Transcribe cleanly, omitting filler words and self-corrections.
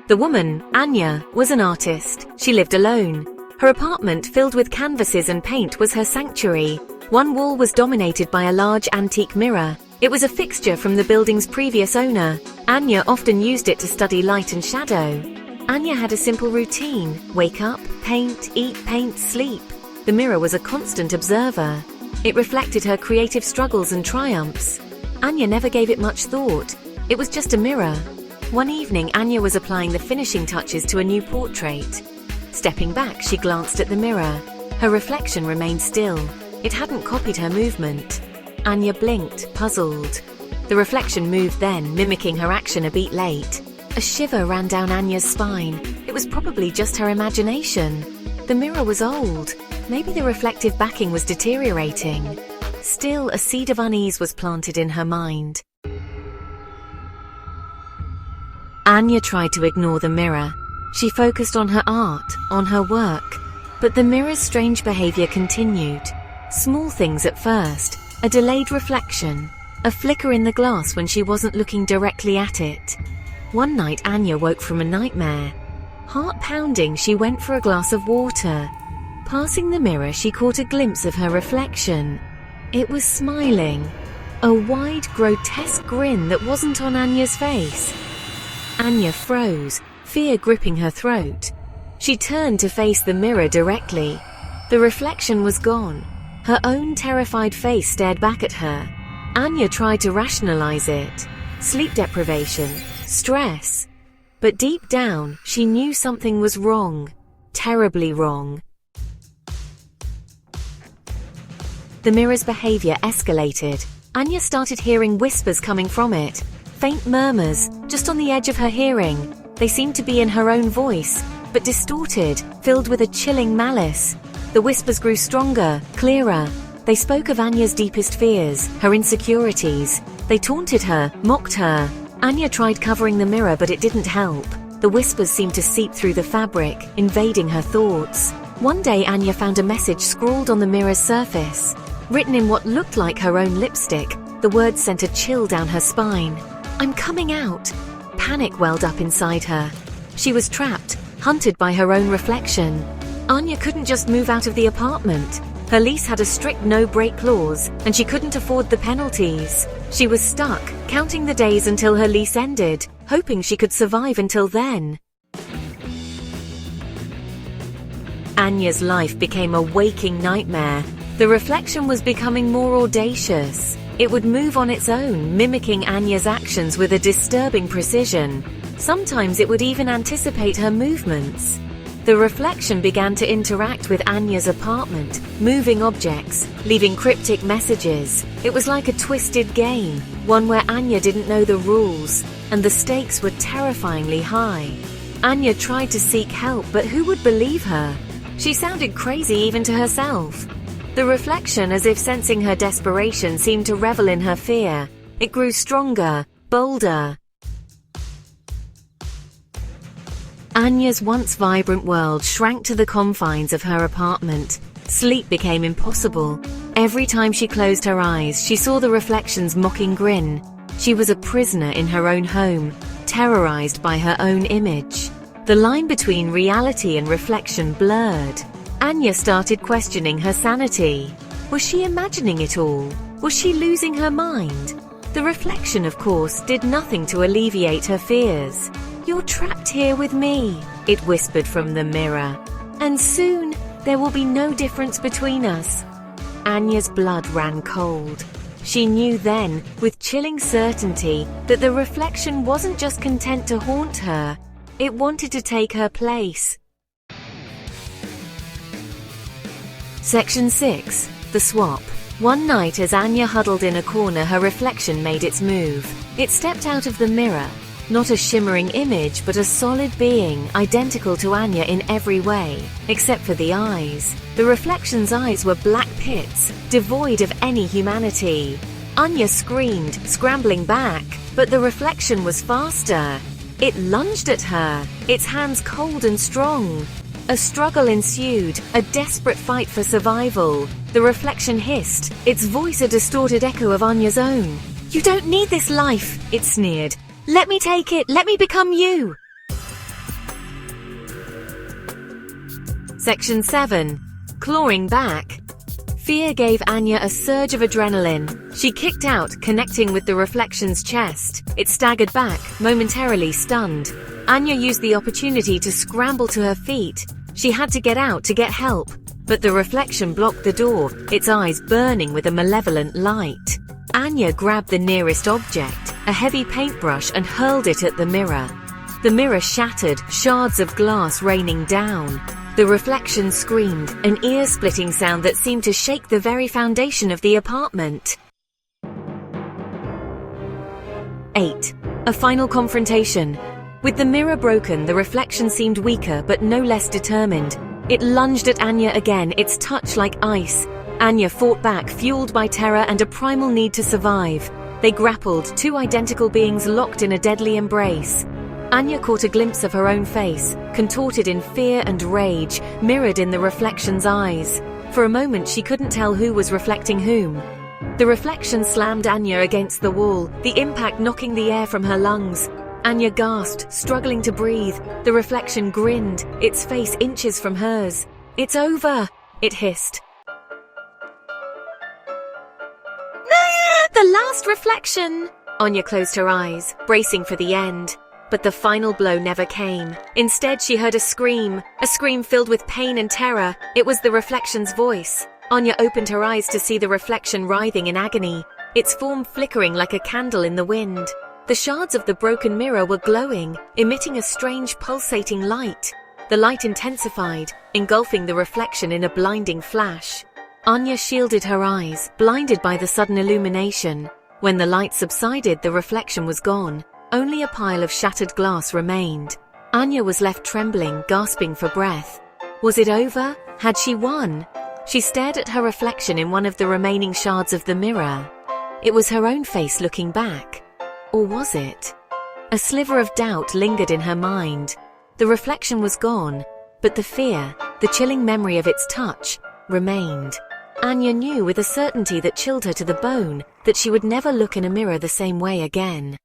The woman, Anya, was an artist. She lived alone. Her apartment, filled with canvases and paint, was her sanctuary. One wall was dominated by a large antique mirror. It was a fixture from the building's previous owner. Anya often used it to study light and shadow. Anya had a simple routine: wake up, paint, eat, paint, sleep. The mirror was a constant observer. It reflected her creative struggles and triumphs. Anya never gave it much thought. It was just a mirror. One evening, Anya was applying the finishing touches to a new portrait. Stepping back, she glanced at the mirror. Her reflection remained still. It hadn't copied her movement. Anya blinked, puzzled. The reflection moved then, mimicking her action a beat late. A shiver ran down Anya's spine. It was probably just her imagination. The mirror was old. Maybe the reflective backing was deteriorating. Still, a seed of unease was planted in her mind. Anya tried to ignore the mirror. She focused on her art, on her work. But the mirror's strange behavior continued. Small things at first, a delayed reflection, a flicker in the glass when she wasn't looking directly at it. One night, Anya woke from a nightmare. Heart pounding, she went for a glass of water. Passing the mirror, she caught a glimpse of her reflection. It was smiling. A wide, grotesque grin that wasn't on Anya's face. Anya froze, fear gripping her throat. She turned to face the mirror directly. The reflection was gone. Her own terrified face stared back at her. Anya tried to rationalize it. Sleep deprivation, stress. But deep down, she knew something was wrong. Terribly wrong. The mirror's behavior escalated. Anya started hearing whispers coming from it. Faint murmurs, just on the edge of her hearing. They seemed to be in her own voice, but distorted, filled with a chilling malice. The whispers grew stronger, clearer. They spoke of Anya's deepest fears, her insecurities. They taunted her, mocked her. Anya tried covering the mirror, but it didn't help. The whispers seemed to seep through the fabric, invading her thoughts. One day, Anya found a message scrawled on the mirror's surface. Written in what looked like her own lipstick, the words sent a chill down her spine. "I'm coming out." Panic welled up inside her. She was trapped, hunted by her own reflection. Anya couldn't just move out of the apartment. Her lease had a strict no-break clause, and she couldn't afford the penalties. She was stuck, counting the days until her lease ended, hoping she could survive until then. Anya's life became a waking nightmare. The reflection was becoming more audacious. It would move on its own, mimicking Anya's actions with a disturbing precision. Sometimes it would even anticipate her movements. The reflection began to interact with Anya's apartment, moving objects, leaving cryptic messages. It was like a twisted game, one where Anya didn't know the rules, and the stakes were terrifyingly high. Anya tried to seek help, but who would believe her? She sounded crazy even to herself. The reflection, as if sensing her desperation, seemed to revel in her fear. It grew stronger, bolder. Anya's once vibrant world shrank to the confines of her apartment. Sleep became impossible. Every time she closed her eyes, she saw the reflection's mocking grin. She was a prisoner in her own home, terrorized by her own image. The line between reality and reflection blurred. Anya started questioning her sanity. Was she imagining it all? Was she losing her mind? The reflection, of course, did nothing to alleviate her fears. "You're trapped here with me," it whispered from the mirror. "And soon, there will be no difference between us." Anya's blood ran cold. She knew then, with chilling certainty, that the reflection wasn't just content to haunt her. It wanted to take her place. Section 6. The Swap. One night, as Anya huddled in a corner, her reflection made its move. It stepped out of the mirror. Not a shimmering image, but a solid being, identical to Anya in every way, except for the eyes. The reflection's eyes were black pits, devoid of any humanity. Anya screamed, scrambling back, but the reflection was faster. It lunged at her, its hands cold and strong. A struggle ensued, a desperate fight for survival. The reflection hissed, its voice a distorted echo of Anya's own. "You don't need this life," it sneered. "Let me take it, let me become you." Section 7. Clawing back. Fear gave Anya a surge of adrenaline. She kicked out, connecting with the reflection's chest. It staggered back, momentarily stunned. Anya used the opportunity to scramble to her feet. She had to get out to get help, but the reflection blocked the door, its eyes burning with a malevolent light. Anya grabbed the nearest object, a heavy paintbrush, and hurled it at the mirror. The mirror shattered, shards of glass raining down. The reflection screamed, an ear-splitting sound that seemed to shake the very foundation of the apartment. 8. A final confrontation. With the mirror broken, the reflection seemed weaker but no less determined. It lunged at Anya again, its touch like ice. Anya fought back, fueled by terror and a primal need to survive. They grappled, two identical beings locked in a deadly embrace. Anya caught a glimpse of her own face, contorted in fear and rage, mirrored in the reflection's eyes. For a moment she couldn't tell who was reflecting whom. The reflection slammed Anya against the wall, the impact knocking the air from her lungs. Anya gasped, struggling to breathe. The reflection grinned, its face inches from hers. "It's over," it hissed. The last reflection! Anya closed her eyes, bracing for the end. But the final blow never came. Instead, she heard a scream filled with pain and terror. It was the reflection's voice. Anya opened her eyes to see the reflection writhing in agony, its form flickering like a candle in the wind. The shards of the broken mirror were glowing, emitting a strange pulsating light. The light intensified, engulfing the reflection in a blinding flash. Anya shielded her eyes, blinded by the sudden illumination. When the light subsided, the reflection was gone. Only a pile of shattered glass remained. Anya was left trembling, gasping for breath. Was it over? Had she won? She stared at her reflection in one of the remaining shards of the mirror. It was her own face looking back. Or was it? A sliver of doubt lingered in her mind. The reflection was gone, but the fear, the chilling memory of its touch, remained. Anya knew with a certainty that chilled her to the bone that she would never look in a mirror the same way again.